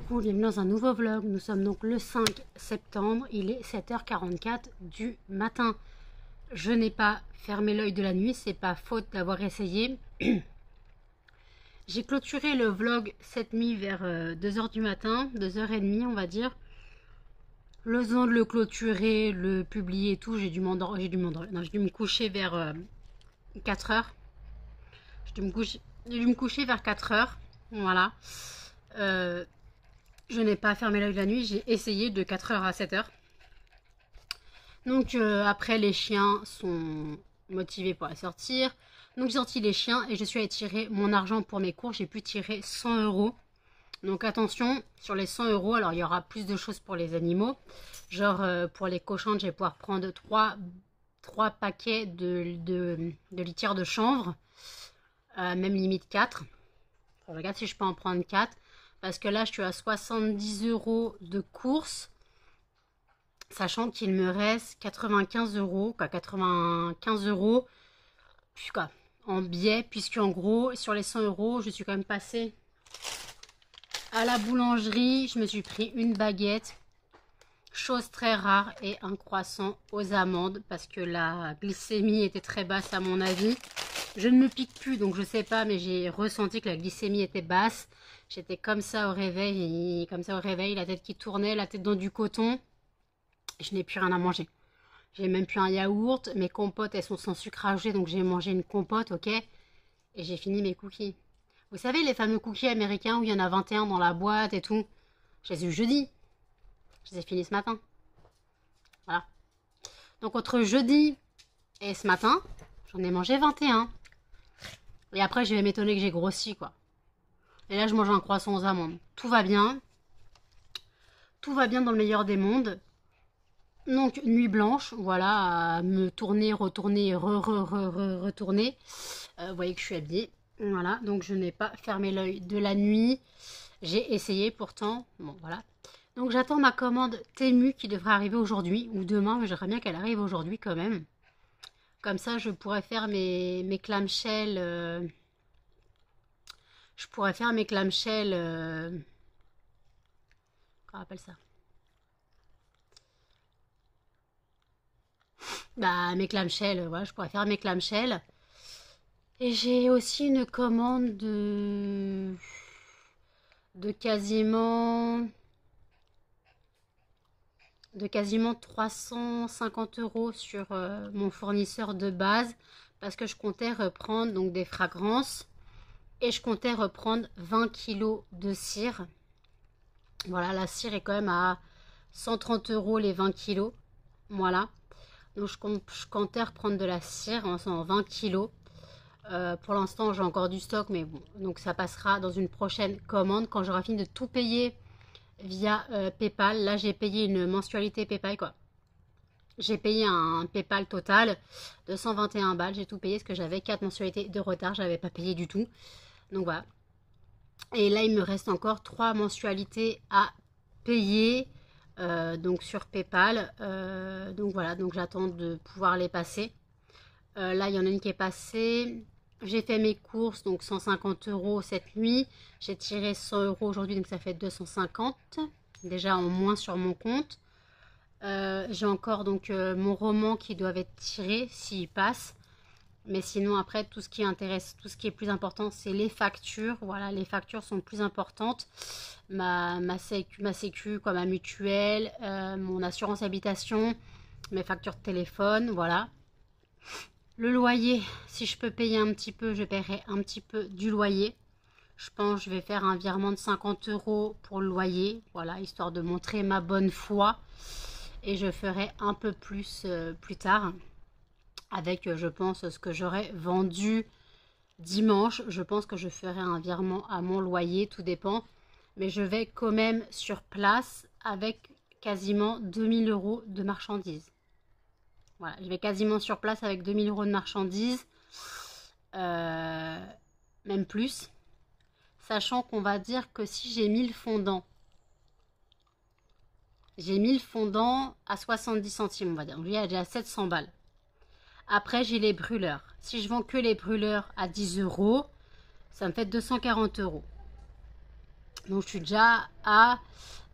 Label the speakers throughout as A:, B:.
A: Coucou, bienvenue dans un nouveau vlog. Nous sommes donc le 5 septembre, il est 7h44 du matin. Je n'ai pas fermé l'œil de la nuit, c'est pas faute d'avoir essayé. J'ai clôturé le vlog cette nuit vers 2h du matin, 2h30 on va dire. Le temps de le clôturer, le publier et tout, j'ai dû me coucher vers 4h. J'ai dû me coucher vers 4h, voilà. Je n'ai pas fermé l'œil la nuit, j'ai essayé de 4h à 7h. Donc après les chiens sont motivés pour la sortir. Donc j'ai sorti les chiens et je suis allée tirer mon argent pour mes cours. J'ai pu tirer 100 €. Donc attention, sur les 100 €, alors il y aura plus de choses pour les animaux. Genre pour les cochons, je vais pouvoir prendre 3 paquets de litière de chanvre. Même limite 4. Je regarde si je peux en prendre 4. Parce que là, je suis à 70 € de course. Sachant qu'il me reste 95 €. 95 €. Puis quoi, en biais. Puisque en gros, sur les 100 €, je suis quand même passée à la boulangerie. Je me suis pris une baguette. Chose très rare. Et un croissant aux amandes. Parce que la glycémie était très basse à mon avis. Je ne me pique plus, donc je sais pas, mais j'ai ressenti que la glycémie était basse. J'étais comme ça au réveil, la tête qui tournait, la tête dans du coton. Je n'ai plus rien à manger. J'ai même plus un yaourt. Mes compotes, elles sont sans sucre ajouté, donc j'ai mangé une compote, ok. Et j'ai fini mes cookies. Vous savez, les fameux cookies américains où il y en a 21 dans la boîte et tout. Je les ai eu jeudi. Je les ai finis ce matin. Voilà. Donc entre jeudi et ce matin, j'en ai mangé 21. Et après, je vais m'étonner que j'ai grossi, quoi. Et là, je mange un croissant aux amandes. Tout va bien. Tout va bien dans le meilleur des mondes. Donc, nuit blanche, voilà, à me tourner, retourner, retourner. Vous voyez que je suis habillée. Voilà, donc je n'ai pas fermé l'œil de la nuit. J'ai essayé pourtant. Bon, voilà. Donc, j'attends ma commande Temu qui devrait arriver aujourd'hui ou demain. Mais j'aimerais bien qu'elle arrive aujourd'hui quand même. Comme ça, je pourrais faire mes clamshells. Je pourrais faire mes clamshells. Comment on appelle ça? Bah, mes clamshells, voilà, je pourrais faire mes clamshells. Et j'ai aussi une commande de quasiment 350 € sur mon fournisseur de base parce que je comptais reprendre donc des fragrances et je comptais reprendre 20 kg de cire. Voilà, la cire est quand même à 130 € les 20 kg. Voilà, donc je comptais reprendre de la cire en 20 kg. Pour l'instant j'ai encore du stock, mais bon, donc ça passera dans une prochaine commande quand j'aurai fini de tout payer via PayPal. Là j'ai payé une mensualité PayPal, quoi. J'ai payé un PayPal total de 121 balles. J'ai tout payé parce que j'avais 4 mensualités de retard. Je n'avais pas payé du tout. Donc voilà. Et là il me reste encore 3 mensualités à payer. Donc sur PayPal. Donc voilà. Donc j'attends de pouvoir les passer. Là il y en a une qui est passée. J'ai fait mes courses, donc 150 € cette nuit. J'ai tiré 100 € aujourd'hui, donc ça fait 250. Déjà en moins sur mon compte. J'ai encore donc mon roman qui doit être tiré s'il passe. Mais sinon après tout ce qui intéresse, tout ce qui est plus important, c'est les factures. Voilà, les factures sont plus importantes. Ma sécu, quoi, ma mutuelle, mon assurance habitation, mes factures de téléphone, voilà. Le loyer, si je peux payer un petit peu, je paierai un petit peu du loyer. Je pense que je vais faire un virement de 50 € pour le loyer. Voilà, histoire de montrer ma bonne foi. Et je ferai un peu plus plus tard. Avec, je pense, ce que j'aurai vendu dimanche. Je pense que je ferai un virement à mon loyer. Tout dépend. Mais je vais quand même sur place avec quasiment 2000 € de marchandises. Voilà, je vais quasiment sur place avec 2000 € de marchandises, même plus. Sachant qu'on va dire que si j'ai 1000 fondants, à 70 centimes, on va dire. Donc j'ai à 700 balles. Après, j'ai les brûleurs. Si je vends que les brûleurs à 10 €, ça me fait 240 €. Donc je suis déjà à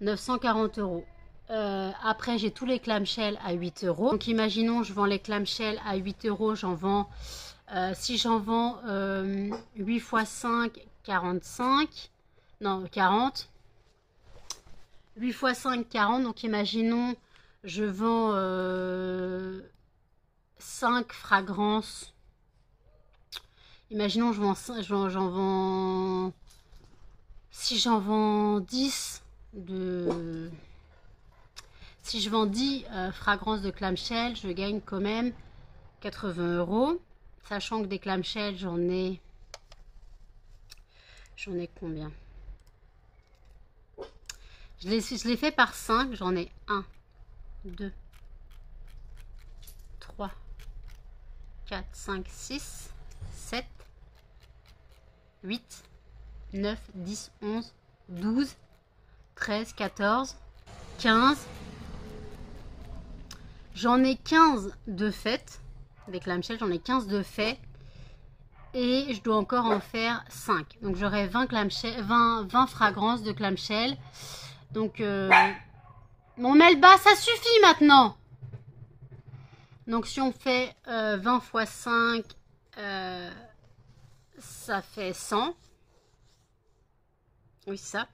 A: 940 euros. Après j'ai tous les clamshells à 8 euros. Donc imaginons je vends les clamshells à 8 euros, j'en vends, si j'en vends 8 x 5, 45, non 40. 8 x 5, 40, donc imaginons je vends 5 fragrances. Imaginons je vends, j'en vends, si j'en vends 10 de... Si je vends 10 fragrances de clamshell, je gagne quand même 80 euros. Sachant que des clamshells, j'en ai combien? Je les fais par 5. J'en ai 1, 2, 3, 4, 5, 6, 7, 8, 9, 10, 11, 12, 13, 14, 15. J'en ai 15 de fait. Des clamshells, j'en ai 15 de fait. Et je dois encore en faire 5. Donc j'aurai 20 fragrances de clamshell. Donc, mon Melba, ça suffit maintenant. Donc si on fait 20 x 5, ça fait 100. Oui, c'est ça.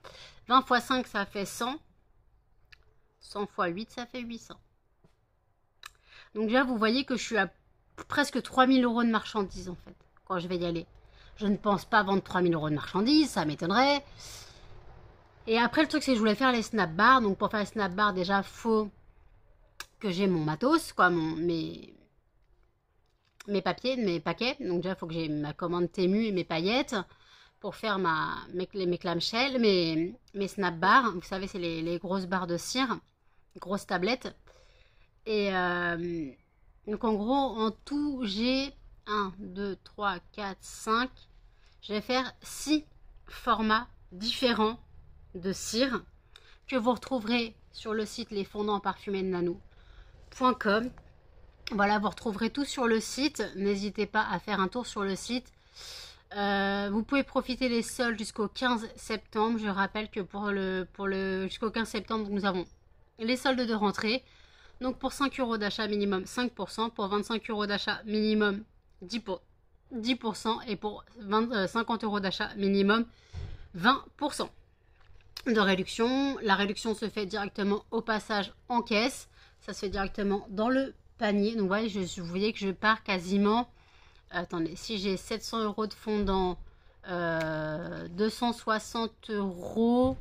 A: 20 x 5, ça fait 100. 100 x 8, ça fait 800. Donc là, vous voyez que je suis à presque 3000 euros de marchandises, en fait, quand je vais y aller. Je ne pense pas vendre 3000 euros de marchandises, ça m'étonnerait. Et après, le truc, c'est que je voulais faire les snap bars. Donc, pour faire les snap bars, déjà, faut que j'ai mon matos, quoi, mes papiers, mes paquets. Donc, déjà, il faut que j'ai ma commande Temu et mes paillettes pour faire mes clamshells, mes snap bars. Vous savez, c'est les grosses barres de cire, grosses tablettes. Et donc, en gros, en tout, j'ai 1, 2, 3, 4, 5. Je vais faire 6 formats différents de cire que vous retrouverez sur le site lesfondantparfumésnano.com. Voilà, vous retrouverez tout sur le site. N'hésitez pas à faire un tour sur le site. Vous pouvez profiter des soldes jusqu'au 15 septembre. Je rappelle que pour le jusqu'au 15 septembre, nous avons les soldes de rentrée. Donc pour 5 euros d'achat minimum 5%, pour 25 euros d'achat minimum 10% et pour 50 euros d'achat minimum 20% de réduction. La réduction se fait directement au passage en caisse. Ça se fait directement dans le panier. Donc voyez, vous voyez que je pars quasiment... Attendez, si j'ai 700 euros de fondant, 260 euros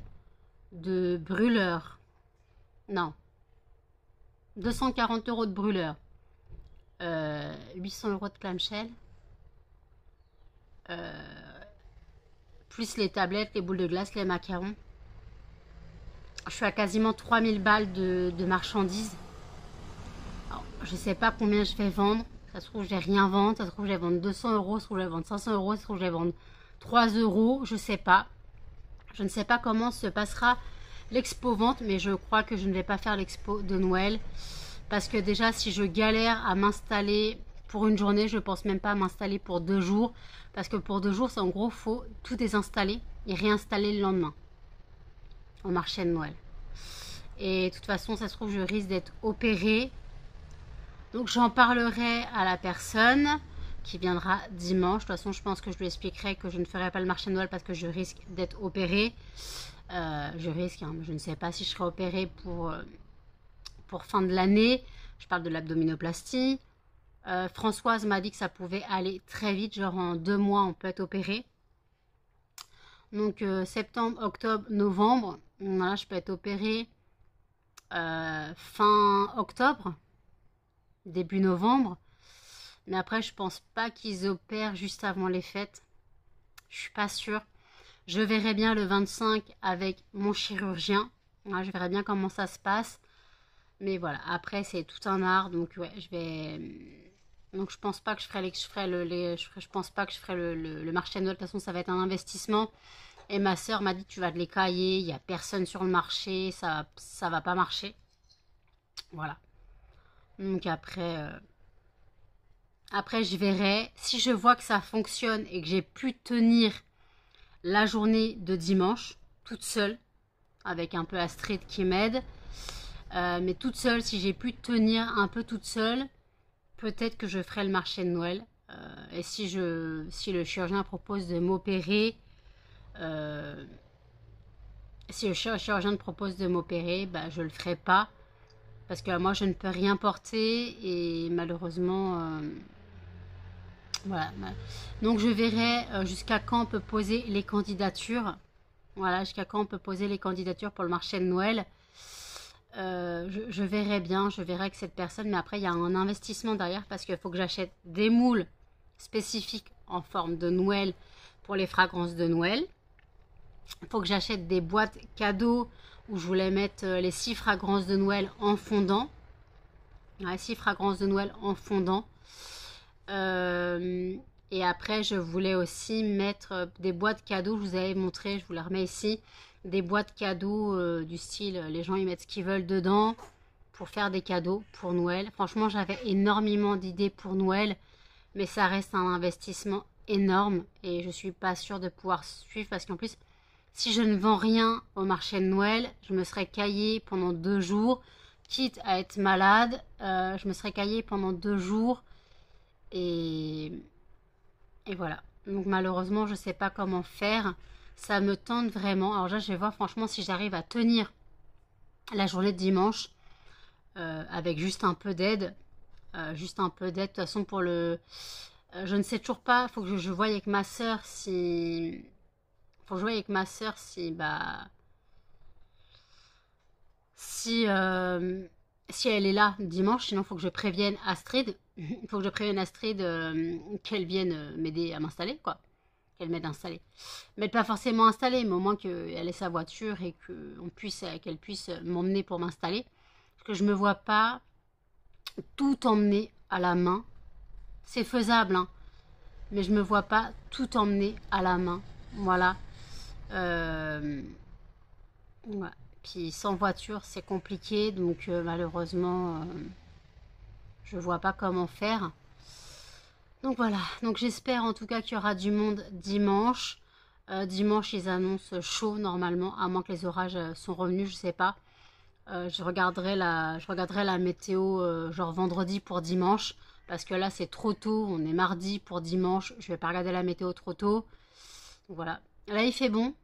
A: de brûleur. Non. 240 euros de brûleur. 800 euros de clamshell. Plus les tablettes, les boules de glace, les macarons. Je suis à quasiment 3000 balles de marchandises. Alors, je ne sais pas combien je vais vendre. Ça se trouve, je vais rien vendre. Ça se trouve, je vais vendre 200 euros. Ça se trouve, je vais vendre 500 euros. Ça se trouve, je vais vendre 3 euros. Je ne sais pas. Je ne sais pas comment se passera l'expo vente. Mais je crois que je ne vais pas faire l'expo de Noël. Parce que déjà, si je galère à m'installer pour une journée, je ne pense même pas à m'installer pour 2 jours. Parce que pour 2 jours, c'est en gros, il faut tout désinstaller et réinstaller le lendemain. Au marché de Noël. Et de toute façon, ça se trouve, je risque d'être opérée. Donc, j'en parlerai à la personne qui viendra dimanche. De toute façon, je pense que je lui expliquerai que je ne ferai pas le marché de Noël parce que je risque d'être opérée. Je risque, hein, je ne sais pas si je serai opérée pour fin de l'année. Je parle de l'abdominoplastie. Françoise m'a dit que ça pouvait aller très vite. Genre, en 2 mois, on peut être opéré. Donc, septembre, octobre, novembre. Voilà, je peux être opérée fin octobre, début novembre. Mais après, je pense pas qu'ils opèrent juste avant les fêtes. Je suis pas sûre. Je verrai bien le 25 avec mon chirurgien. Voilà, je verrai bien comment ça se passe. Mais voilà, après, c'est tout un art. Donc, ouais, je vais... Donc, je pense pas que je ferai je pense pas que je ferai le marché de Noël. De toute façon, ça va être un investissement. Et ma soeur m'a dit, tu vas te les cailler, il n'y a personne sur le marché, ça va pas marcher. Voilà. Donc après, je verrai. Si je vois que ça fonctionne et que j'ai pu tenir la journée de dimanche, toute seule, avec un peu Astrid qui m'aide. Mais toute seule, si j'ai pu tenir un peu toute seule, peut-être que je ferai le marché de Noël. Et si le chirurgien propose de m'opérer, bah, je le ferai pas. Parce que moi, je ne peux rien porter. Et malheureusement, voilà. Donc, je verrai jusqu'à quand on peut poser les candidatures. Voilà, jusqu'à quand on peut poser les candidatures pour le marché de Noël. Je verrai bien, je verrai avec cette personne, mais après il y a un investissement derrière parce qu'il faut que j'achète des moules spécifiques en forme de Noël pour les fragrances de Noël. Il faut que j'achète des boîtes cadeaux où je voulais mettre les 6 fragrances de Noël en fondant. Ouais, 6 fragrances de Noël en fondant. Et après je voulais aussi mettre des boîtes cadeaux, je vous avais montré, je vous les remets ici. Des boîtes cadeaux du style, les gens ils mettent ce qu'ils veulent dedans pour faire des cadeaux pour Noël. Franchement, j'avais énormément d'idées pour Noël, mais ça reste un investissement énorme et je suis pas sûre de pouvoir suivre parce qu'en plus, si je ne vends rien au marché de Noël, je me serais caillée pendant 2 jours, quitte à être malade, je me serais caillée pendant 2 jours et voilà. Donc malheureusement, je sais pas comment faire. Ça me tente vraiment. Alors là, je vais voir franchement si j'arrive à tenir la journée de dimanche avec juste un peu d'aide. Juste un peu d'aide. De toute façon, pour le... je ne sais toujours pas. Il faut que je voie avec ma soeur si... faut que je voie avec ma soeur si... Bah... Si elle est là dimanche. Sinon, il faut que je prévienne Astrid. Il faut que je prévienne Astrid qu'elle vienne m'aider à m'installer, quoi. Qu'elle m'aide à installer. Mais pas forcément installer, mais au moins qu'elle ait sa voiture et qu'elle puisse m'emmener pour m'installer. Parce que je me vois pas tout emmener à la main. C'est faisable, hein, mais je me vois pas tout emmener à la main. Voilà. Ouais. Puis sans voiture, c'est compliqué, donc malheureusement, je vois pas comment faire. Donc voilà, donc j'espère en tout cas qu'il y aura du monde dimanche. Dimanche, ils annoncent chaud normalement, à moins que les orages sont revenus, je sais pas. Je regarderai la météo genre vendredi pour dimanche, parce que là c'est trop tôt, on est mardi pour dimanche, je vais pas regarder la météo trop tôt. Donc voilà, là il fait bon.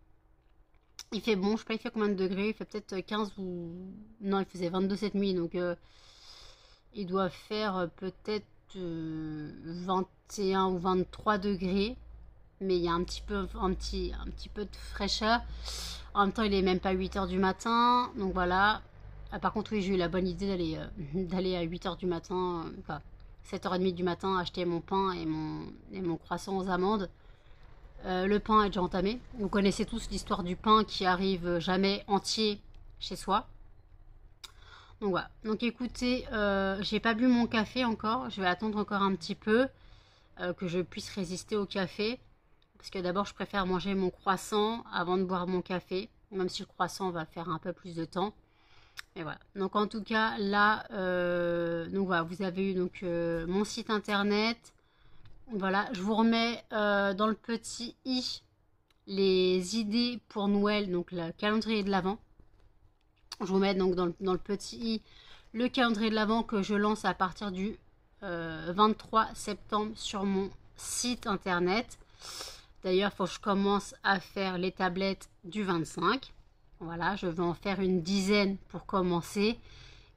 A: Il fait bon, je sais pas il fait combien de degrés, il fait peut-être 15 ou... Non, il faisait 22 cette nuit, donc il doit faire peut-être 21 ou 23 degrés, mais il y a un petit peu de fraîcheur. En même temps, il est même pas 8 heures du matin, donc voilà. Ah, par contre, oui, j'ai eu la bonne idée d'aller à 8 heures du matin, enfin 7h30 du matin, acheter mon pain et mon croissant aux amandes. Le pain est déjà entamé. Vous connaissez tous l'histoire du pain qui arrive jamais entier chez soi. Donc voilà. Donc écoutez, j'ai pas bu mon café encore. Je vais attendre encore un petit peu que je puisse résister au café. Parce que d'abord, je préfère manger mon croissant avant de boire mon café. Même si le croissant va faire un peu plus de temps. Et voilà. Donc en tout cas, là, donc voilà, vous avez eu donc mon site internet. Voilà, je vous remets dans le petit i les idées pour Noël, donc le calendrier de l'Avent. Je vous mets donc dans le petit i le calendrier de l'Avent que je lance à partir du 23 septembre sur mon site internet. D'ailleurs, il faut que je commence à faire les tablettes du 25. Voilà, je vais en faire une dizaine pour commencer.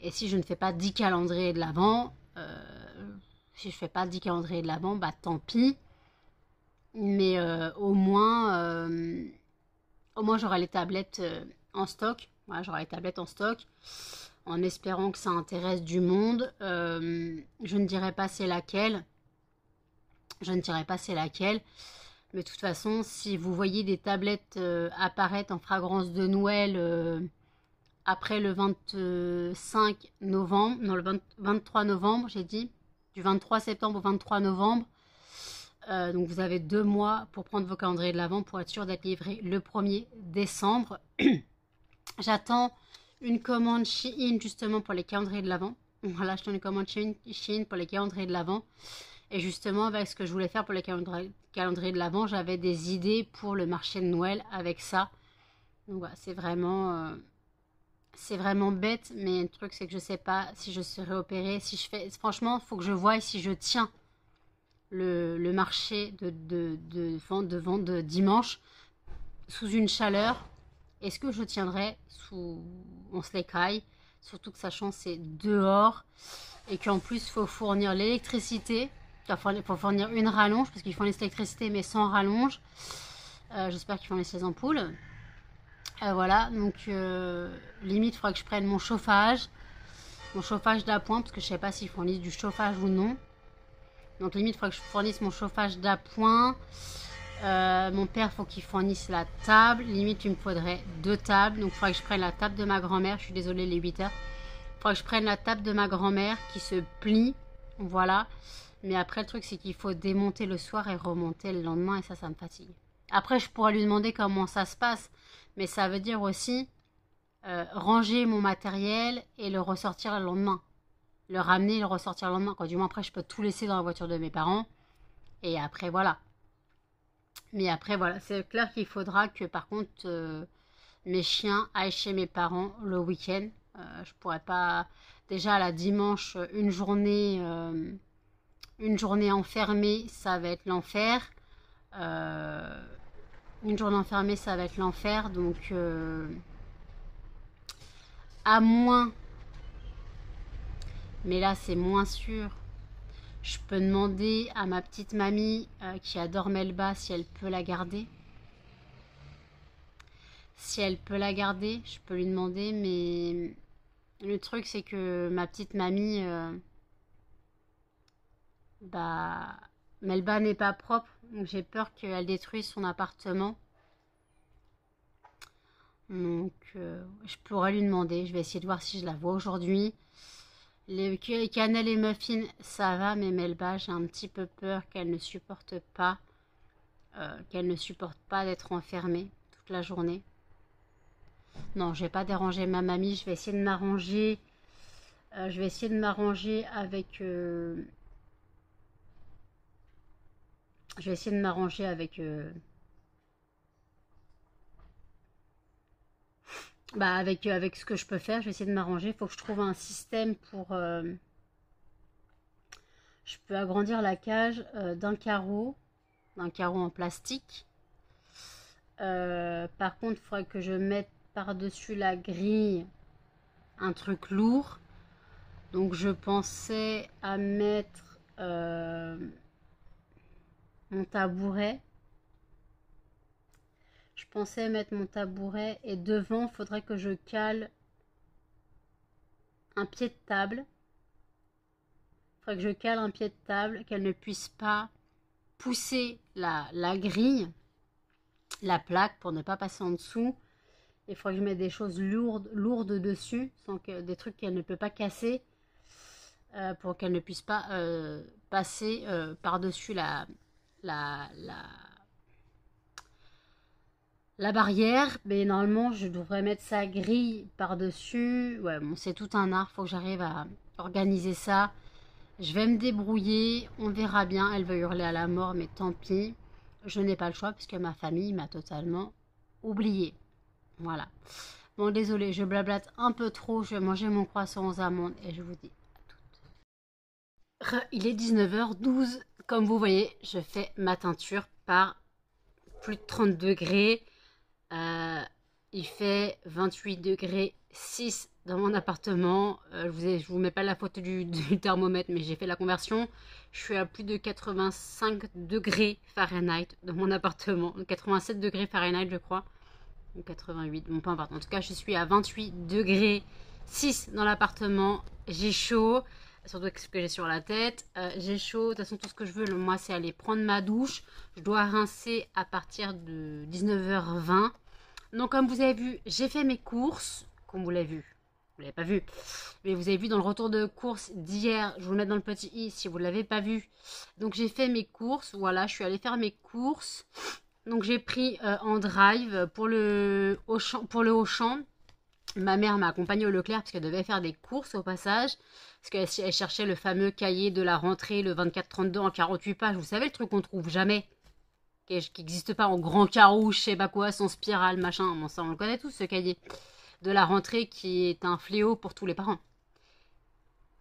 A: Et si je ne fais pas 10 calendriers de l'Avent, si je fais pas 10 calendriers de l'Avent, bah tant pis. Mais au moins j'aurai les tablettes en stock. Voilà, j'aurai les tablettes en stock. En espérant que ça intéresse du monde. Je ne dirai pas c'est laquelle. Mais de toute façon, si vous voyez des tablettes apparaître en fragrance de Noël après le 25 novembre, non le 23 novembre, j'ai dit, du 23 septembre au 23 novembre, donc vous avez 2 mois pour prendre vos calendriers de l'Avent pour être sûr d'être livré le 1er décembre. J'attends une commande Shein justement pour les calendriers de l'Avent. Voilà, j'attends une commande Shein pour les calendriers de l'Avent. Et justement, avec ce que je voulais faire pour les calendriers de l'Avent, j'avais des idées pour le marché de Noël avec ça. Donc voilà, c'est vraiment bête, mais le truc c'est que je sais pas si je serai opérée, si je fais... Franchement, il faut que je voie si je tiens le marché de vente de dimanche sous une chaleur. Est-ce que je tiendrai sous... On se l'écaille, surtout que sachant c'est dehors et qu'en plus il faut fournir l'électricité. Il faut fournir une rallonge parce qu'ils fournissent l'électricité mais sans rallonge. J'espère qu'ils fournissent les ampoules. Voilà, donc limite il faudra que je prenne mon chauffage d'appoint parce que je sais pas s'ils fournissent du chauffage ou non. Donc limite il faudra que je fournisse mon chauffage d'appoint. Mon père faut qu'il fournisse la table. Limite il me faudrait 2 tables. Donc il faudra que je prenne la table de ma grand-mère. Je suis désolée les 8 heures. Il faudra que je prenne la table de ma grand-mère qui se plie. Voilà. Mais après le truc c'est qu'il faut démonter le soir et remonter le lendemain et ça me fatigue. Après je pourrais lui demander comment ça se passe. Mais ça veut dire aussi ranger mon matériel et le ressortir le lendemain. Le ramener et le ressortir le lendemain. Quoi. Du moins après je peux tout laisser dans la voiture de mes parents. Et après voilà. Mais après voilà, c'est clair qu'il faudra que par contre mes chiens aillent chez mes parents le week-end. Je pourrais pas... Déjà la dimanche, une journée enfermée, ça va être l'enfer. Une journée enfermée, ça va être l'enfer. Donc, à moins, mais là c'est moins sûr, je peux demander à ma petite mamie qui adore Melba si elle peut la garder. Si elle peut la garder, je peux lui demander, mais le truc c'est que ma petite mamie, bah, Melba n'est pas propre, donc j'ai peur qu'elle détruise son appartement. Donc, je pourrais lui demander. Je vais essayer de voir si je la vois aujourd'hui. Les cannelle et muffins, ça va, mais Melba, j'ai un petit peu peur qu'elle ne supporte pas, d'être enfermée toute la journée. Non, je vais pas déranger ma mamie. Je vais essayer de m'arranger. Avec. Je vais essayer de m'arranger avec. Avec ce que je peux faire, je vais essayer de m'arranger. Il faut que je trouve un système pour... je peux agrandir la cage d'un carreau en plastique. Par contre, il faudrait que je mette par-dessus la grille un truc lourd. Donc, je pensais à mettre mon tabouret. Je pensais mettre mon tabouret et devant, il faudrait que je cale un pied de table. Il faudrait que je cale un pied de table, qu'elle ne puisse pas pousser la grille, la plaque pour ne pas passer en dessous. Il faudrait que je mette des choses lourdes dessus, des trucs qu'elle ne peut pas casser, pour qu'elle ne puisse pas passer par-dessus la barrière. Mais normalement je devrais mettre sa grille par dessus. Ouais bon, c'est tout un art, faut que j'arrive à organiser ça. Je vais me débrouiller, on verra bien. Elle va hurler à la mort mais tant pis, je n'ai pas le choix puisque ma famille m'a totalement oublié. Voilà, bon désolé, je blablate un peu trop. Je vais manger mon croissant aux amandes et je vous dis à toutes. Il est 19h12, comme vous voyez je fais ma teinture par plus de 30 degrés. Il fait 28 degrés 6 dans mon appartement. Je vous mets pas la photo du thermomètre, mais j'ai fait la conversion. Je suis à plus de 85 degrés Fahrenheit dans mon appartement. 87 degrés Fahrenheit, je crois. Ou 88, bon, peu importe. En tout cas, je suis à 28 degrés 6 dans l'appartement. J'ai chaud, surtout avec ce que j'ai sur la tête. J'ai chaud. De toute façon, tout ce que je veux, moi, c'est aller prendre ma douche. Je dois rincer à partir de 19h20. Donc, comme vous avez vu, j'ai fait mes courses. Comme vous l'avez vu. Vous l'avez pas vu. Mais vous avez vu dans le retour de course d'hier. Je vais vous le mettre dans le petit i si vous ne l'avez pas vu. Donc, j'ai fait mes courses. Voilà, je suis allée faire mes courses. Donc, j'ai pris en drive pour le Auchan. Ma mère m'a accompagnée au Leclerc parce qu'elle devait faire des courses au passage. Parce qu'elle cherchait le fameux cahier de la rentrée, le 24-32 en 48 pages. Vous savez, le truc qu'on trouve jamais. qui n'existe pas en grand carreau, je sais pas quoi, sans spirale, machin. Bon, ça, on le connaît tous, ce cahier de la rentrée qui est un fléau pour tous les parents.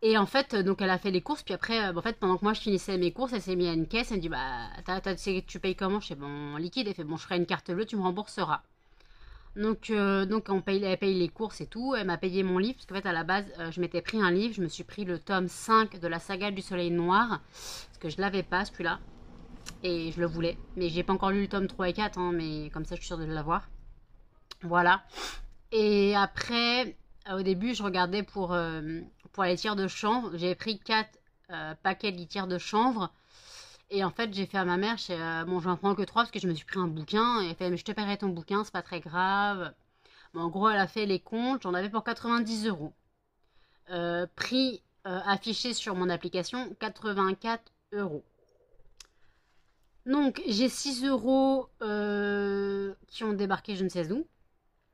A: Et en fait, donc elle a fait les courses, puis après, en fait, pendant que moi je finissais mes courses, elle s'est mise à une caisse, elle me dit, bah, tu payes comment? Je sais, bon, en liquide, elle fait, bon, je ferai une carte bleue, tu me rembourseras. Donc elle paye les courses et tout, elle m'a payé mon livre, parce qu'en fait, à la base, je m'étais pris un livre, je me suis pris le tome 5 de la saga du Soleil Noir, parce que je l'avais pas, celui-là, et je le voulais. Mais j'ai pas encore lu le tome 3 et 4, hein, mais comme ça, je suis sûre de l'avoir. Voilà. Et après, au début, je regardais pour la litière de chanvre. J'ai pris 4 paquets de litière de chanvre. Et en fait, j'ai fait à ma mère, bon, j'en prends que 3 parce que je me suis pris un bouquin. Et elle fait, mais je te paierai ton bouquin, c'est pas très grave. Bon, en gros, elle a fait les comptes. J'en avais pour 90 euros. Prix affiché sur mon application, 84 euros. Donc, j'ai 6 euros qui ont débarqué je ne sais où.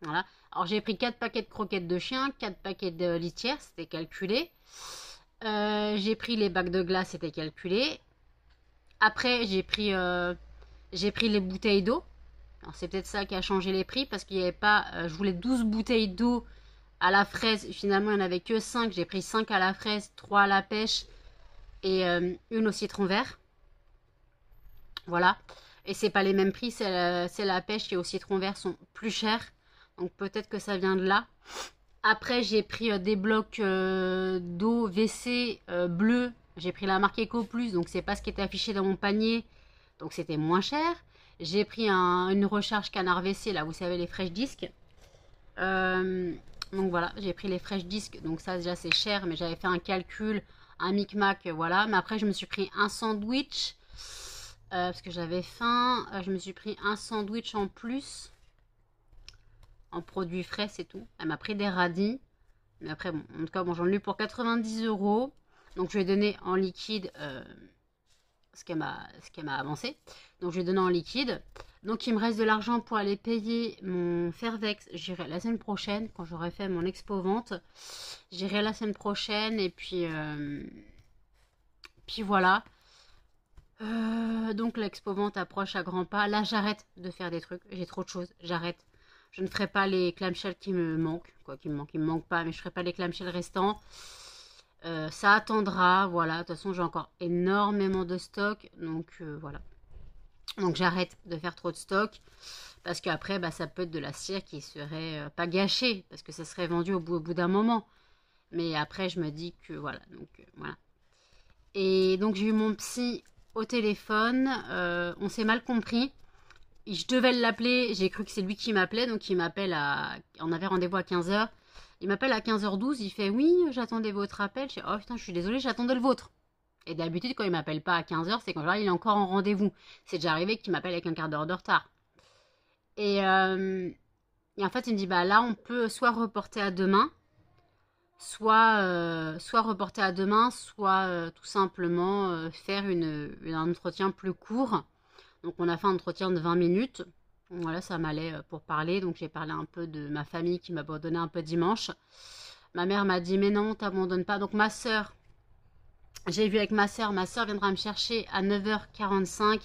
A: Voilà. Alors j'ai pris 4 paquets de croquettes de chien, 4 paquets de litière, c'était calculé. J'ai pris les bacs de glace, c'était calculé. Après j'ai pris les bouteilles d'eau. Alors c'est peut-être ça qui a changé les prix parce qu'il n'y avait pas... je voulais 12 bouteilles d'eau à la fraise. Finalement il n'y en avait que 5. J'ai pris 5 à la fraise, 3 à la pêche et une au citron vert. Voilà. Et c'est pas les mêmes prix, c'est la pêche et au citron vert sont plus chers. Donc peut-être que ça vient de là. Après, j'ai pris des blocs d'eau WC bleu. J'ai pris la marque Eco Plus, donc c'est pas ce qui était affiché dans mon panier. Donc c'était moins cher. J'ai pris une recharge canard WC, là, vous savez, les Fresh Disc. Donc voilà, j'ai pris les Fresh Disc. Donc ça, déjà, c'est cher, mais j'avais fait un calcul, un micmac, voilà. Mais après, je me suis pris un sandwich, parce que j'avais faim. Je me suis pris un sandwich en plus. En produits frais, c'est tout. Elle m'a pris des radis. Mais après, bon, en tout cas, bon, j'en ai eu pour 90 euros. Donc, je lui ai donné en liquide ce qu'elle m'a avancé. Donc, je lui ai donné en liquide. Donc, il me reste de l'argent pour aller payer mon Fairvex. J'irai la semaine prochaine, quand j'aurai fait mon expo vente. J'irai la semaine prochaine. Et puis voilà. Donc, l'expo vente approche à grands pas. Là, j'arrête de faire des trucs. J'ai trop de choses. J'arrête. Je ne ferai pas les clamshells qui me manquent. Quoi, qui me manquent pas, mais je ne ferai pas les clamshells restants. Ça attendra, voilà. De toute façon, j'ai encore énormément de stock. Donc, voilà. Donc, j'arrête de faire trop de stock. Parce qu'après, bah, ça peut être de la cire qui serait pas gâchée. Parce que ça serait vendu au bout d'un moment. Mais après, je me dis que, voilà. Donc, voilà. Et donc, j'ai eu mon psy au téléphone. On s'est mal compris. Je devais l'appeler, j'ai cru que c'est lui qui m'appelait, donc il m'appelle on avait rendez-vous à 15h. Il m'appelle à 15h12, il fait oui, j'attendais votre appel. Je dis oh putain, je suis désolée, j'attendais le vôtre. Et d'habitude, quand il m'appelle pas à 15h, c'est quand genre, il est encore en rendez-vous. C'est déjà arrivé qu'il m'appelle avec un quart d'heure de retard. Et en fait, il me dit bah là, on peut soit reporter à demain, soit reporter à demain, soit tout simplement faire un entretien plus court. Donc on a fait un entretien de 20 minutes. Voilà, ça m'allait pour parler. Donc j'ai parlé un peu de ma famille qui m'a abandonné un peu dimanche. Ma mère m'a dit mais non, t'abandonnes pas. Donc ma soeur, j'ai vu avec ma soeur viendra me chercher à 9h45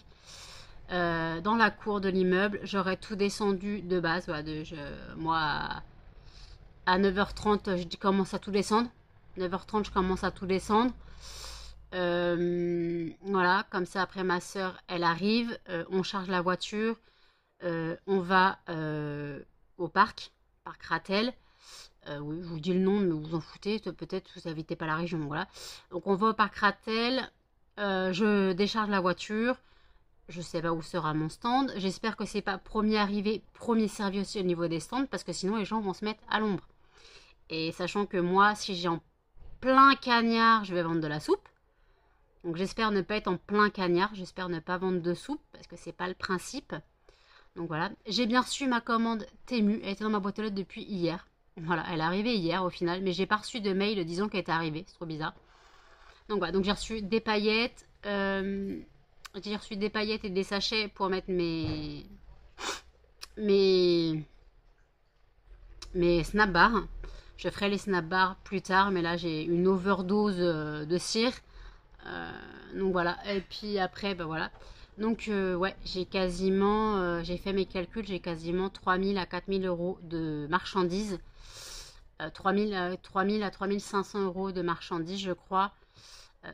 A: dans la cour de l'immeuble. J'aurais tout descendu de base. Voilà, moi à 9h30 je commence à tout descendre. 9h30 je commence à tout descendre. Voilà, comme ça après ma soeur elle arrive, on charge la voiture, on va au parc Ratel. Oui, je vous dis le nom, mais vous en foutez, peut-être vous n'habitez pas la région, voilà. Donc on va au parc Ratel, je décharge la voiture, je sais pas où sera mon stand, j'espère que c'est pas premier arrivé, premier servi aussi au niveau des stands, parce que sinon les gens vont se mettre à l'ombre. Et sachant que moi, si j'ai en plein cagnard, je vais vendre de la soupe. Donc j'espère ne pas être en plein cagnard, j'espère ne pas vendre de soupe, parce que c'est pas le principe. Donc voilà, j'ai bien reçu ma commande Temu, elle était dans ma boîte aux lettres depuis hier. Voilà, elle est arrivée hier au final, mais j'ai pas reçu de mail disant qu'elle était arrivée, c'est trop bizarre. Donc voilà, donc j'ai reçu des paillettes, et des sachets pour mettre mes snap bars. Je ferai les snap bars plus tard, mais là j'ai une overdose de cire. Donc voilà, et puis après, ben voilà. Donc, ouais, j'ai quasiment, j'ai fait mes calculs, j'ai quasiment 3000 à 4000 euros de marchandises. 3000 à 3500 euros de marchandises, je crois.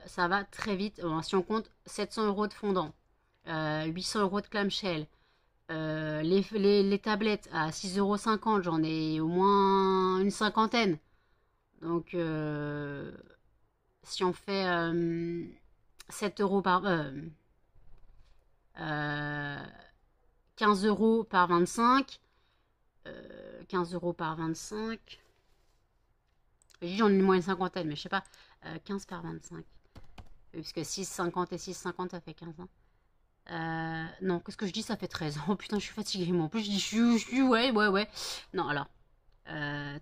A: Ça va très vite. Bon, si on compte 700 euros de fondant, 800 euros de clamshell, les tablettes à 6,50 €, j'en ai au moins une cinquantaine. Donc, si on fait 7 euros par... euh, 15 euros par 25. 15 euros par 25. J'ai dit j'en ai moins une cinquantaine, mais je sais pas. 15 par 25. Puisque 6,50 et 6,50 ça fait 15 ans. Non, qu'est-ce que je dis? Ça fait 13. Oh putain, je suis fatiguée. Moi, en plus, je dis ouais. Non, alors.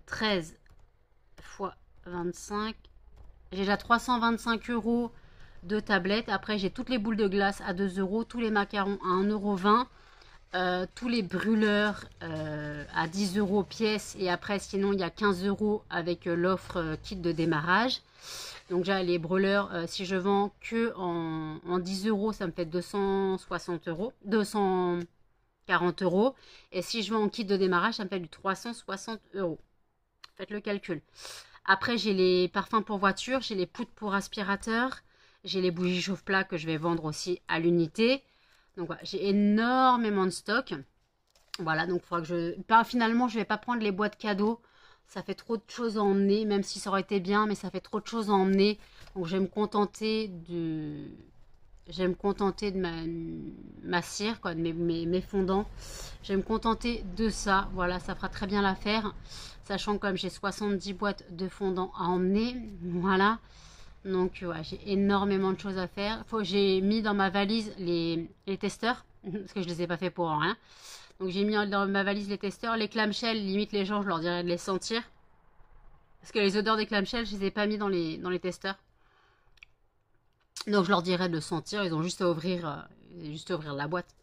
A: 13 fois 25. J'ai déjà 325 euros de tablettes. Après, j'ai toutes les boules de glace à 2 euros. Tous les macarons à 1,20 €. Tous les brûleurs à 10 euros pièce. Et après, sinon, il y a 15 euros avec l'offre kit de démarrage. Donc déjà les brûleurs, si je vends que en 10 euros, ça me fait 260 euros, 240 euros. Et si je vends en kit de démarrage, ça me fait du 360 euros. Faites le calcul. Après, j'ai les parfums pour voiture, j'ai les poudres pour aspirateur, j'ai les bougies chauffe-plat que je vais vendre aussi à l'unité. Donc voilà, j'ai énormément de stock. Voilà, donc il faudra que je... finalement, je ne vais pas prendre les boîtes cadeaux. Ça fait trop de choses à emmener, même si ça aurait été bien, mais ça fait trop de choses à emmener. Donc je vais me contenter de... ma cire, quoi, de mes fondants. Je vais me contenter de ça. Voilà, ça fera très bien l'affaire. Sachant que comme j'ai 70 boîtes de fondants à emmener. Voilà. Donc ouais, j'ai énormément de choses à faire. J'ai mis dans ma valise les testeurs. Parce que je ne les ai pas fait pour rien. Donc j'ai mis dans ma valise les testeurs. Les clamshells, limite les gens, je leur dirais de les sentir. Parce que les odeurs des clamshells, je les ai pas mis dans les testeurs. Donc je leur dirais de le sentir. Ils ont juste à ouvrir la boîte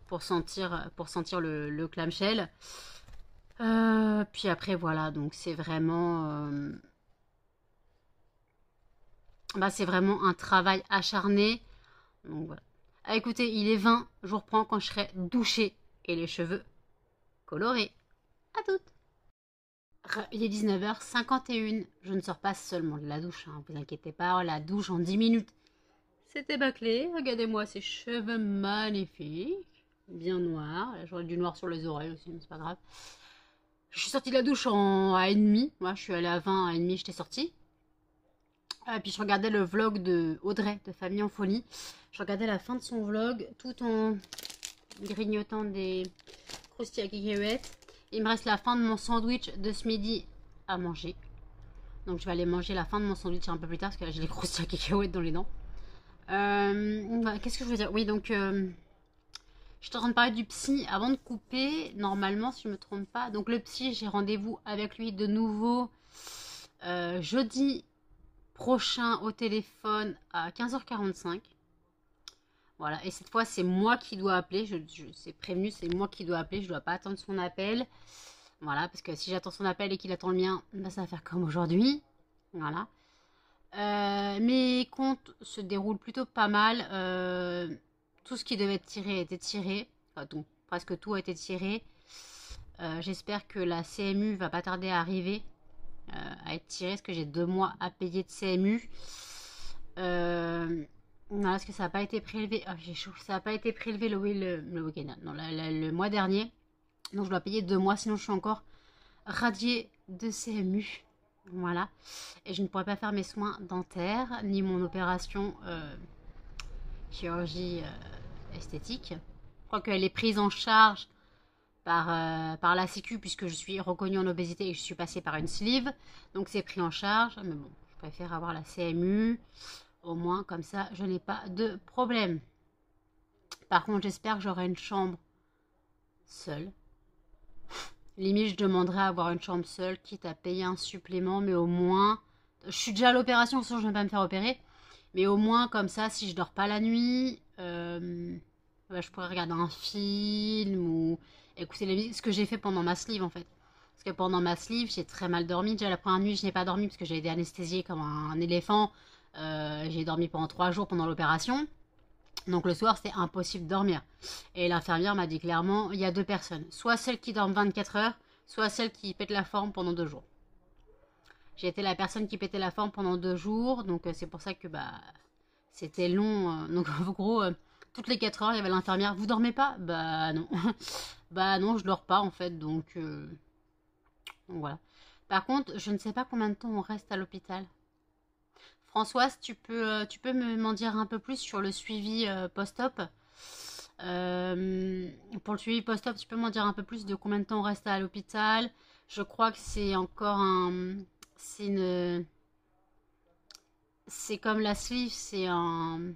A: pour sentir le clamshell. Puis après voilà, donc c'est vraiment... c'est vraiment un travail acharné. Donc voilà. Ah, écoutez, il est 20. Je vous reprends quand je serai douchée et les cheveux colorés. À toutes. Il est 19h51. Je ne sors pas seulement de la douche, hein, vous inquiétez pas. La douche en 10 minutes. C'était bâclé. Regardez-moi ces cheveux magnifiques. Bien noirs. Là, j'aurais du noir sur les oreilles aussi, mais c'est pas grave. Je suis sortie de la douche à 1h30. Moi, je suis allée à 20, à 1h30, j'étais sortie. Puis je regardais le vlog de Audrey de Famille en Folie. Je regardais la fin de son vlog tout en grignotant des croustilles à cacahuètes. Il me reste la fin de mon sandwich de ce midi à manger. Donc je vais aller manger la fin de mon sandwich un peu plus tard parce que là j'ai les croustilles à cacahuètes dans les dents. Qu'est-ce que je veux dire? Oui, donc je suis en train de parler du psy avant de couper. Normalement, si je ne me trompe pas. Donc le psy, j'ai rendez-vous avec lui de nouveau jeudi prochain au téléphone à 15h45. Voilà, et cette fois c'est moi qui dois appeler, c'est prévenu, c'est moi qui dois appeler, je ne dois pas attendre son appel. Voilà, parce que si j'attends son appel et qu'il attend le mien, ça va faire comme aujourd'hui. Voilà. Mes comptes se déroulent plutôt pas mal. Tout ce qui devait être tiré a été tiré. Enfin, donc, presque tout a été tiré. J'espère que la CMU va pas tarder à arriver. À être tiré, parce que j'ai 2 mois à payer de CMU. Non, parce que ça n'a pas été prélevé. Oh, j'ai chaud. Ça n'a pas été prélevé le week-end. Non, le mois dernier. Donc je dois payer 2 mois, sinon je suis encore radiée de CMU. Voilà. Et je ne pourrai pas faire mes soins dentaires, ni mon opération chirurgie esthétique. Je crois qu'elle est prise en charge par la Sécu, puisque je suis reconnue en obésité et je suis passée par une sleeve. Donc c'est pris en charge. Mais bon, je préfère avoir la CMU. Au moins, comme ça, je n'ai pas de problème. Par contre, j'espère que j'aurai une chambre seule. Limite, je demanderai à avoir une chambre seule, quitte à payer un supplément, mais au moins... Je suis déjà à l'opération, sinon je ne vais pas me faire opérer. Mais au moins, comme ça, si je dors pas la nuit, je pourrais regarder un film ou écouter la musique. Ce que j'ai fait pendant ma sleeve, en fait. Parce que pendant ma sleeve, j'ai très mal dormi. Déjà, la première nuit, je n'ai pas dormi parce que j'ai été anesthésiée comme un éléphant. J'ai dormi pendant 3 jours pendant l'opération. Donc le soir, c'est impossible de dormir. Et l'infirmière m'a dit clairement, il y a deux personnes. Soit celle qui dorment 24 heures, soit celle qui pète la forme pendant 2 jours. J'ai été la personne qui pétait la forme pendant 2 jours. Donc c'est pour ça que c'était long. Donc en gros, toutes les 4 heures, il y avait l'infirmière. Vous dormez pas? Bah non. Bah non, je dors pas en fait. Donc voilà. Par contre, je ne sais pas combien de temps on reste à l'hôpital. Françoise, tu peux m'en dire un peu plus sur le suivi post-op. Pour le suivi post-op, tu peux m'en dire un peu plus de combien de temps on reste à l'hôpital. Je crois que c'est encore un... C'est comme la sleeve, c'est une...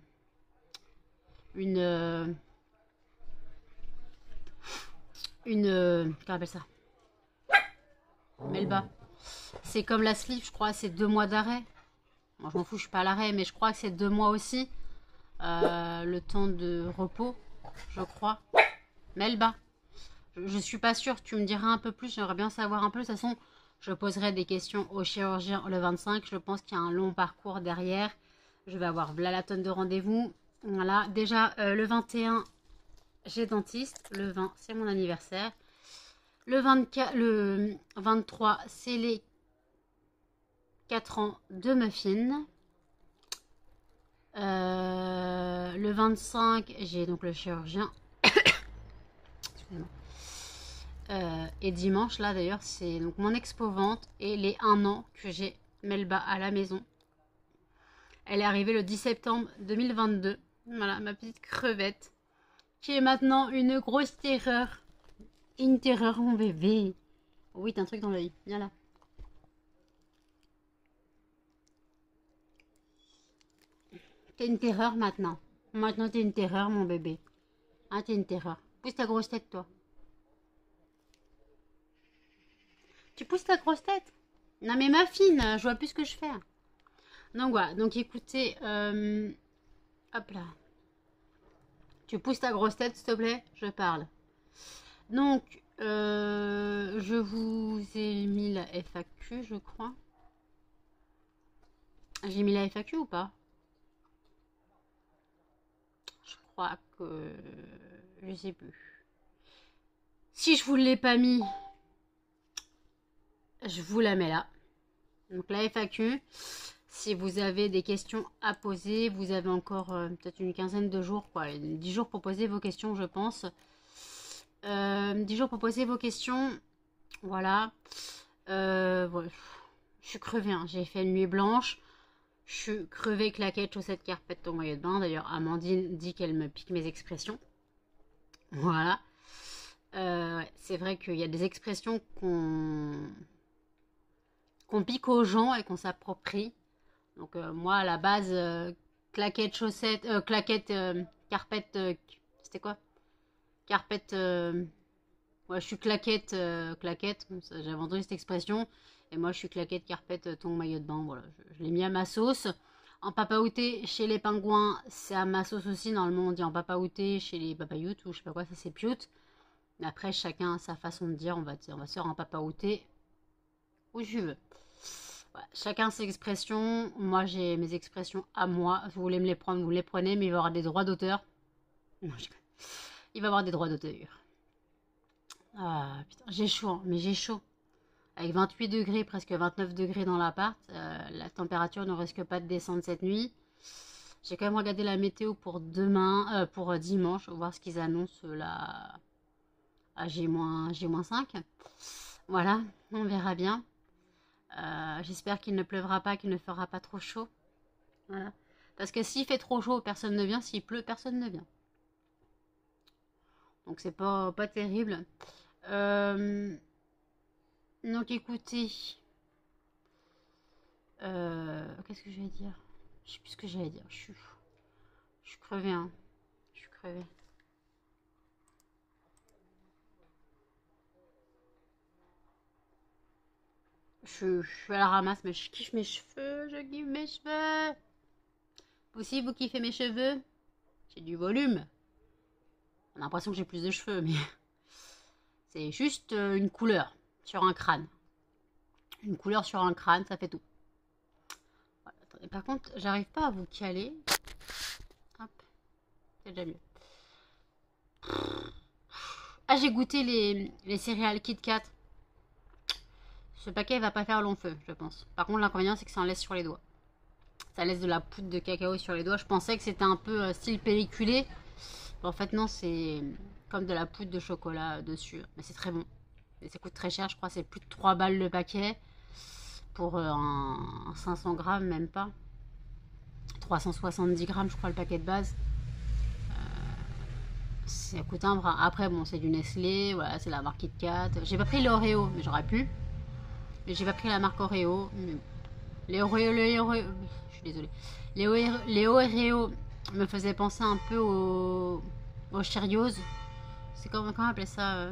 A: Comment on appelle ça? Melba. C'est comme la sleeve, je crois, c'est 2 mois d'arrêt. Moi, je m'en fous, je suis pas à l'arrêt, mais je crois que c'est 2 mois aussi. Le temps de repos, je crois. Melba. Je suis pas sûre, tu me diras un peu plus, j'aimerais bien savoir un peu. De toute façon, je poserai des questions au chirurgien le 25. Je pense qu'il y a un long parcours derrière. Je vais avoir la tonne de rendez-vous. Voilà, déjà le 21, j'ai dentiste. Le 20, c'est mon anniversaire. Le 23, c'est les 4 ans de Muffin. Le 25, j'ai donc le chirurgien. Excusez-moi. Et dimanche, là d'ailleurs, c'est donc mon expo-vente et les 1 an que j'ai Melba à la maison. Elle est arrivée le 10 septembre 2022. Voilà, ma petite crevette. Qui est maintenant une grosse terreur. Une terreur, mon bébé. Oui, t'as un truc dans l'œil. Viens là. T'es une terreur maintenant. Maintenant, t'es une terreur, mon bébé. Ah, t'es une terreur. Pousse ta grosse tête, toi. Tu pousses ta grosse tête? Non, mais ma fine, je vois plus ce que je fais. Donc voilà, donc écoutez, hop là. Tu pousses ta grosse tête, s'il te plaît, je parle. Donc, je vous ai mis la FAQ, je crois. J'ai mis la FAQ ou pas? Je crois que... Je sais plus. Si je vous l'ai pas mis, je vous la mets là. Donc la FAQ, si vous avez des questions à poser, vous avez encore peut-être une quinzaine de jours, quoi. 10 jours pour poser vos questions, je pense. 10 jours pour poser vos questions. Voilà. Ouais. Je suis crevée, hein. J'ai fait une nuit blanche. Je suis crevée, claquette, chaussettes, carpette, ton maillot de bain. D'ailleurs, Amandine dit qu'elle me pique mes expressions. Voilà. C'est vrai qu'il y a des expressions qu'on pique aux gens et qu'on s'approprie. Donc moi, à la base, claquette, chaussettes, claquette, carpette, c'était quoi? Carpette, ouais, je suis claquette, claquette, j'avais entendu cette expression. Et moi, je suis claquette, carpette, ton maillot de bain, voilà. Je l'ai mis à ma sauce. En papaouté, chez les pingouins, c'est à ma sauce aussi. Normalement, on dit en papaouté, chez les papayoutes, ou je sais pas quoi, ça c'est pioute. Mais après, chacun a sa façon de dire. On va se faire en papaouté où je veux. Voilà, chacun ses expressions. Moi, j'ai mes expressions à moi. Si vous voulez me les prendre, vous les prenez, mais il va y avoir des droits d'auteur. Non, il va y avoir des droits d'auteur. Ah, putain, j'ai chaud, hein, mais j'ai chaud. Avec 28 degrés, presque 29 degrés dans l'appart, la température ne risque pas de descendre cette nuit. J'ai quand même regardé la météo pour demain, pour dimanche, voir ce qu'ils annoncent là à G-5. Voilà, on verra bien. J'espère qu'il ne pleuvra pas, qu'il ne fera pas trop chaud. Voilà. Parce que s'il fait trop chaud, personne ne vient. S'il pleut, personne ne vient. Donc c'est pas terrible. Donc écoutez. Qu'est-ce que je vais dire? Je sais plus ce que j'allais dire. Je suis crevée, hein. Je suis crevée. Je suis à la ramasse, mais je kiffe mes cheveux. Je kiffe mes cheveux. Vous aussi, vous kiffez mes cheveux? J'ai du volume. On a l'impression que j'ai plus de cheveux, mais c'est juste une couleur sur un crâne. Une couleur sur un crâne, ça fait tout. Voilà. Attendez, par contre, j'arrive pas à vous caler. Hop. C'est déjà mieux. Ah, j'ai goûté les céréales Kit Kat. Ce paquet va pas faire long feu, je pense. Par contre, l'inconvénient, c'est que ça en laisse sur les doigts. Ça laisse de la poudre de cacao sur les doigts. Je pensais que c'était un peu style pelliculé. En fait, non, c'est comme de la poudre de chocolat dessus. Mais c'est très bon. Et ça coûte très cher, je crois. C'est plus de 3 balles le paquet. Pour un 500 grammes, même pas. 370 grammes, je crois, le paquet de base. Ça coûte un bras. Après, bon, c'est du Nestlé. Voilà, c'est la marque Kit Kat. J'ai pas pris l'Oreo, mais j'aurais pu. Mais j'ai pas pris la marque Oreo. Les Oreo, je suis désolée. Les Oreo me faisaient penser un peu aux Cheerios. C'est comment on appelait ça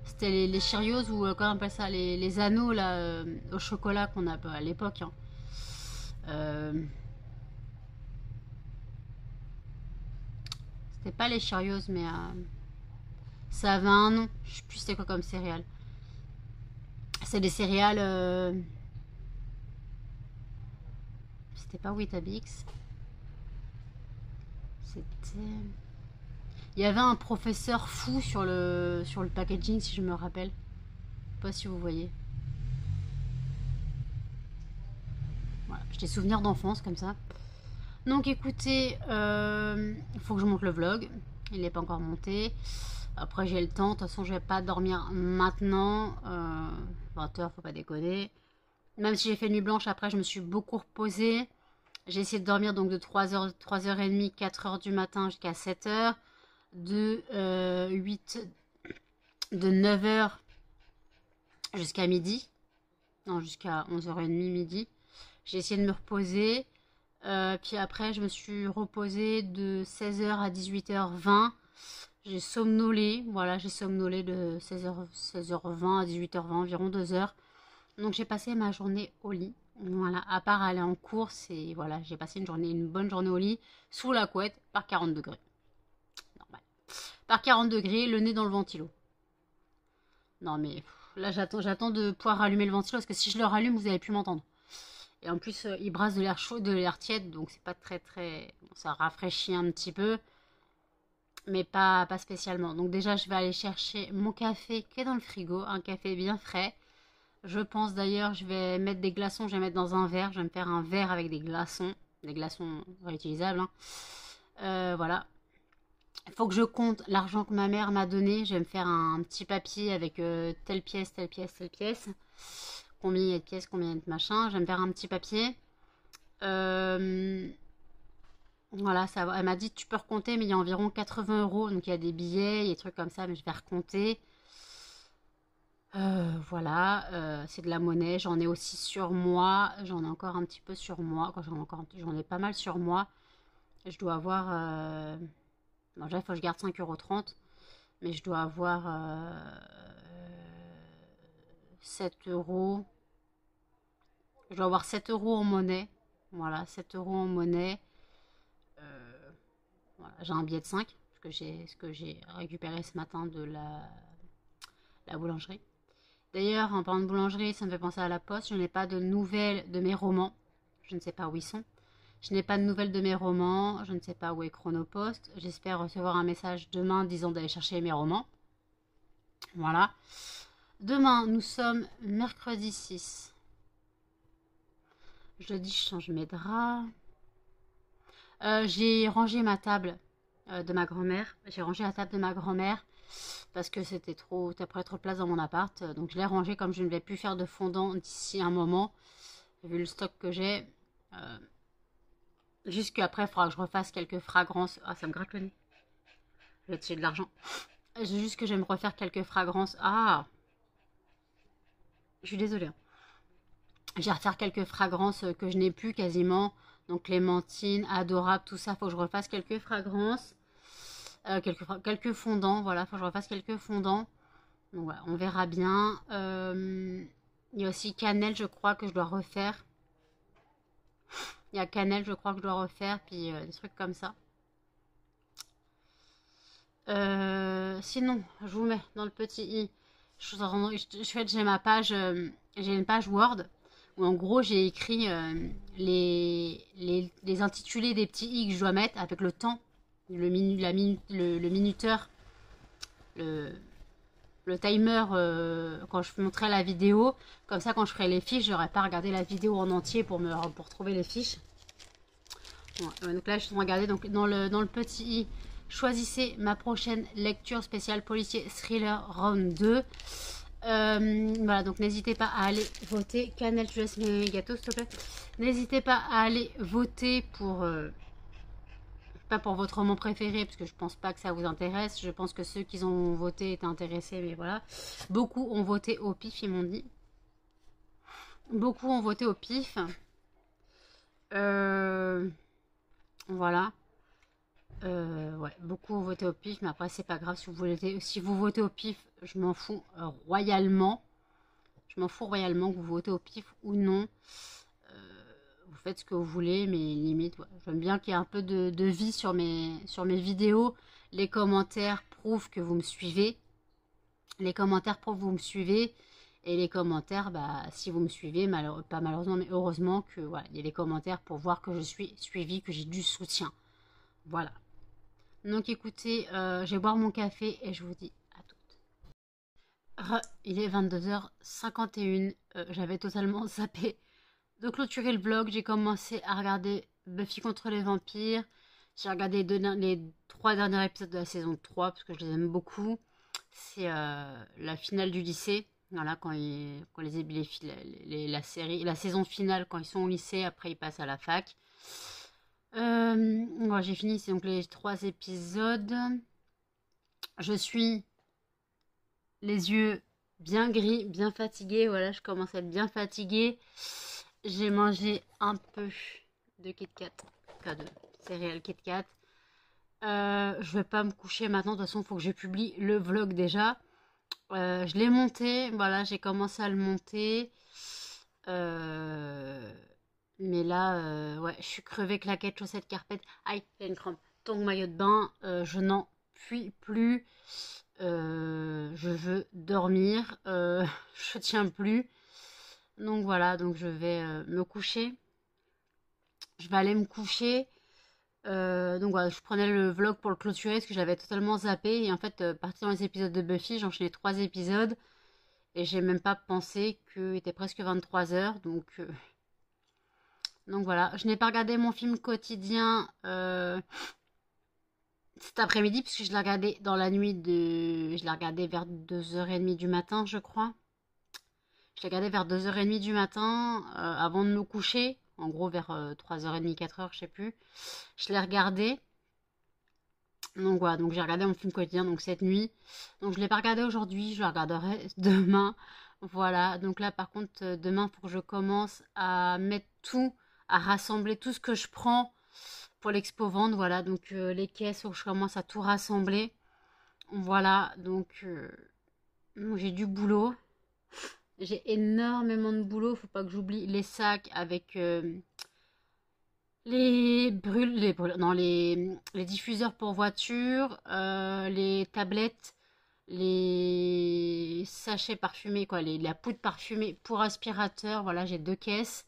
A: C'était les Cheerios ou comment on appelle ça les anneaux là au chocolat qu'on a à l'époque. Hein. C'était pas les Cheerios, mais ça avait un nom. Je sais plus c'était quoi comme céréales. C'est des céréales. C'était pas Weetabix. C'était. Il y avait un professeur fou sur le packaging, si je me rappelle. Je sais pas si vous voyez. Voilà, j'ai des souvenirs d'enfance comme ça. Donc écoutez, il faut que je monte le vlog. Il n'est pas encore monté. Après j'ai le temps. De toute façon je vais pas dormir maintenant. 20h, faut pas déconner. Même si j'ai fait nuit blanche, après je me suis beaucoup reposée. J'ai essayé de dormir donc de 3h, 3h30, 4h du matin jusqu'à 7h. De 9h jusqu'à midi. Non, jusqu'à 11h30 midi. J'ai essayé de me reposer. Puis après, je me suis reposée de 16h à 18h20. J'ai somnolé. Voilà, j'ai somnolé de 16h20 à 18h20, environ 2 heures. Donc j'ai passé ma journée au lit. Voilà, à part aller en course. Et voilà, j'ai passé une bonne journée au lit, sous la couette, par 40 degrés. Normal. Par 40 degrés, le nez dans le ventilo. Non mais là j'attends de pouvoir rallumer le ventilo parce que si je le rallume, vous n'allez plus m'entendre. Et en plus, il brasse de l'air chaud, de l'air tiède, donc c'est pas très... Bon, ça rafraîchit un petit peu, mais pas spécialement. Donc déjà, je vais aller chercher mon café qui est dans le frigo, un café bien frais. Je pense d'ailleurs, je vais mettre des glaçons, je vais mettre dans un verre. Je vais me faire un verre avec des glaçons réutilisables. Hein. Voilà. Il faut que je compte l'argent que ma mère m'a donné. Je vais me faire un petit papier avec telle pièce, telle pièce, telle pièce. Combien il y a de pièces, combien il y a de machin. Je vais me faire un petit papier. Voilà, ça, elle m'a dit tu peux recompter, mais il y a environ 80 euros. Donc il y a des billets, il y a des trucs comme ça, mais je vais recompter. Voilà, c'est de la monnaie. J'en ai aussi sur moi. J'en ai encore un petit peu sur moi. J'en ai pas mal sur moi. Je dois avoir. Bon, déjà, il faut que je garde 5,30 €. Mais je dois avoir 7 euros. Je dois avoir 7 euros en monnaie. Voilà, 7 euros en monnaie. Voilà, j'ai un billet de 5, ce que j'ai récupéré ce matin de la boulangerie. D'ailleurs, en parlant de boulangerie, ça me fait penser à la poste. Je n'ai pas de nouvelles de mes romans. Je ne sais pas où ils sont. Je n'ai pas de nouvelles de mes romans. Je ne sais pas où est Chronopost. J'espère recevoir un message demain disant d'aller chercher mes romans. Voilà. Demain, nous sommes mercredi 6. Jeudi, je change mes draps. J'ai rangé ma table de ma grand-mère. J'ai rangé la table de ma grand-mère parce que c'était trop, t'as trop de place dans mon appart. Donc je l'ai rangée comme je ne vais plus faire de fondant d'ici un moment. Vu le stock que j'ai. Jusqu'après, il faudra que je refasse quelques fragrances. Ah, ça me gratte le nez. Je vais tirer de l'argent. Juste que je vais me refaire quelques fragrances. Ah, je suis désolée. Hein. Je vais refaire quelques fragrances que je n'ai plus quasiment. Donc clémentine, adorable, tout ça. Faut que je refasse quelques fragrances. Quelques fondants. Voilà, faut que je refasse quelques fondants. Donc voilà, on verra bien. Il y a aussi cannelle, je crois, que je dois refaire. Il y a cannelle, je crois, que je dois refaire. Puis des trucs comme ça. Sinon, je vous mets dans le petit i. J'ai ma page, j'ai une page Word où en gros j'ai écrit les intitulés des petits i que je dois mettre avec le temps, le minuteur, le, le timer quand je montrerai la vidéo. Comme ça, quand je ferai les fiches, j'aurai pas regardé la vidéo en entier pour trouver les fiches. Ouais, donc là, je suis en train de regarder. Donc dans le petit i, choisissez ma prochaine lecture spéciale policier thriller round 2. Voilà, donc n'hésitez pas à aller voter. Canel, tu laisses mes gâteaux, s'il te plaît. N'hésitez pas à aller voter pour... pas pour votre roman préféré, parce que je pense pas que ça vous intéresse. Je pense que ceux qui ont voté étaient intéressés, mais voilà. Beaucoup ont voté au pif, ils m'ont dit. Beaucoup ont voté au pif. Voilà. Ouais, beaucoup ont voté au pif, mais après c'est pas grave si vous votez au pif, je m'en fous royalement. Je m'en fous royalement que vous votez au pif ou non. Vous faites ce que vous voulez, mais limite, ouais. J'aime bien qu'il y ait un peu de vie sur mes vidéos. Les commentaires prouvent que vous me suivez. Les commentaires prouvent que vous me suivez. Et les commentaires, bah, si vous me suivez, pas malheureusement, mais heureusement que voilà, il y a des commentaires pour voir que je suis suivie, que j'ai du soutien. Voilà. Donc écoutez, je vais boire mon café et je vous dis à toutes. Il est 22h51. J'avais totalement zappé de clôturer le vlog. J'ai commencé à regarder Buffy contre les vampires. J'ai regardé les 3 derniers épisodes de la saison 3 parce que je les aime beaucoup. C'est la finale du lycée. Voilà, quand la saison finale, quand ils sont au lycée, après ils passent à la fac. Voilà, j'ai fini, c'est donc les 3 épisodes. Je suis les yeux bien gris, bien fatiguée. Voilà, je commence à être bien fatiguée. J'ai mangé un peu de Kit Kat, de céréales Kit Kat. Je vais pas me coucher maintenant, de toute façon, il faut que je publie le vlog déjà. Je l'ai monté, voilà, j'ai commencé à le monter. Mais là, ouais, je suis crevée, claquette, chaussettes, carpette. Aïe, il y a une crampe. Tongs, maillot de bain, je n'en puis plus. Je veux dormir. Je tiens plus. Donc voilà, donc je vais me coucher. Je vais aller me coucher. Donc voilà, je prenais le vlog pour le clôturer parce que j'avais totalement zappé. Et en fait, parti dans les épisodes de Buffy, j'ai enchaîné 3 épisodes. Et j'ai même pas pensé qu'il était presque 23h. Donc voilà, je n'ai pas regardé mon film quotidien cet après-midi puisque je l'ai regardé dans la nuit de... Je l'ai regardé vers 2h30 du matin, je crois. Je l'ai regardé vers 2h30 du matin avant de me coucher. En gros, vers 3h30, 4h, je sais plus. Je l'ai regardé. Donc voilà, donc j'ai regardé mon film quotidien donc cette nuit. Donc je ne l'ai pas regardé aujourd'hui, je le regarderai demain. Voilà, donc là par contre demain il faut que je commence à mettre tout, à rassembler tout ce que je prends pour l'expo vente. Voilà, donc les caisses, il faut que je commence à tout rassembler. Voilà, donc j'ai du boulot. J'ai énormément de boulot, faut pas que j'oublie les sacs avec les diffuseurs pour voiture, les tablettes, les sachets parfumés, quoi, la poudre parfumée pour aspirateur. Voilà, j'ai 2 caisses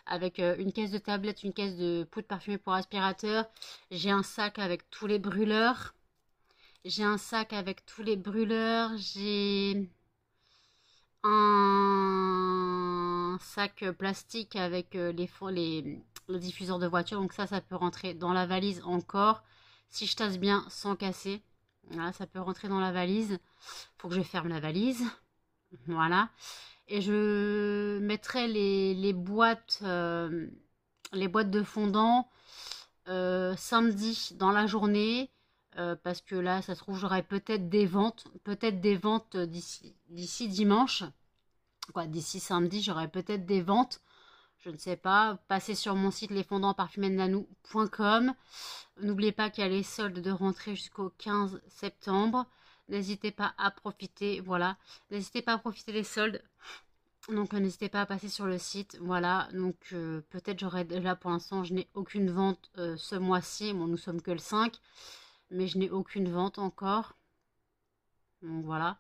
A: avec une caisse de tablette, une caisse de poudre parfumée pour aspirateur. J'ai un sac avec tous les brûleurs. J'ai un sac avec tous les brûleurs. J'ai un sac plastique avec le diffuseur de voiture. Donc ça peut rentrer dans la valise encore. Si je tasse bien sans casser. Voilà, ça peut rentrer dans la valise. Faut que je ferme la valise. Voilà. Et je mettrai les boîtes de fondant samedi dans la journée. Parce que là, ça se trouve, j'aurai peut-être des ventes. Peut-être des ventes d'ici dimanche. Quoi, d'ici samedi, j'aurai peut-être des ventes. Je ne sais pas. Passez sur mon site lesfondants-parfumés-de-Nanou.com. N'oubliez pas qu'il y a les soldes de rentrée jusqu'au 15 septembre. N'hésitez pas à profiter. Voilà. N'hésitez pas à profiter des soldes. Donc n'hésitez pas à passer sur le site. Voilà. Donc peut-être j'aurai... Là pour l'instant, je n'ai aucune vente ce mois-ci. Bon, nous sommes que le 5. Mais je n'ai aucune vente encore. Donc voilà.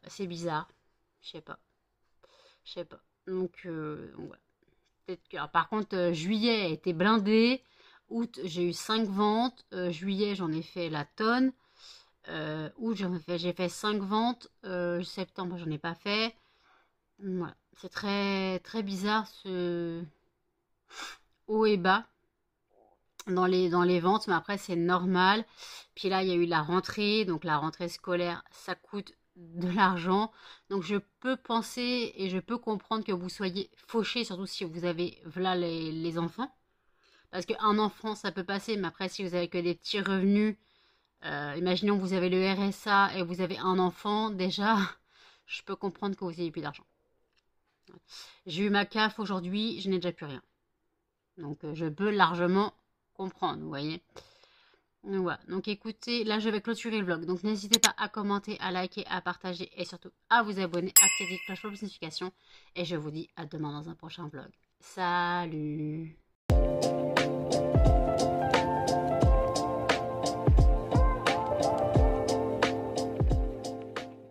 A: C'est bizarre. Je sais pas. Ouais. Peut-être que, alors, par contre, juillet a été blindé. Août, j'ai eu 5 ventes. Juillet, j'en ai fait la tonne. Août, j'ai fait 5 ventes. Septembre, j'en ai pas fait. Voilà. C'est très, très bizarre ce haut et bas dans les ventes, mais après c'est normal. Puis là, il y a eu la rentrée, donc la rentrée scolaire, ça coûte de l'argent. Donc je peux penser et je peux comprendre que vous soyez fauché, surtout si vous avez voilà les enfants. Parce qu'un enfant, ça peut passer, mais après, si vous avez que des petits revenus, imaginons que vous avez le RSA et vous avez un enfant, déjà, je peux comprendre que vous ayez plus d'argent. J'ai eu ma CAF aujourd'hui, je n'ai déjà plus rien. Donc je peux largement comprendre, vous voyez. Donc, voilà. Donc écoutez, là je vais clôturer le vlog. Donc n'hésitez pas à commenter, à liker, à partager et surtout à vous abonner, à activer la cloche pour les notifications. Et je vous dis à demain dans un prochain vlog. Salut!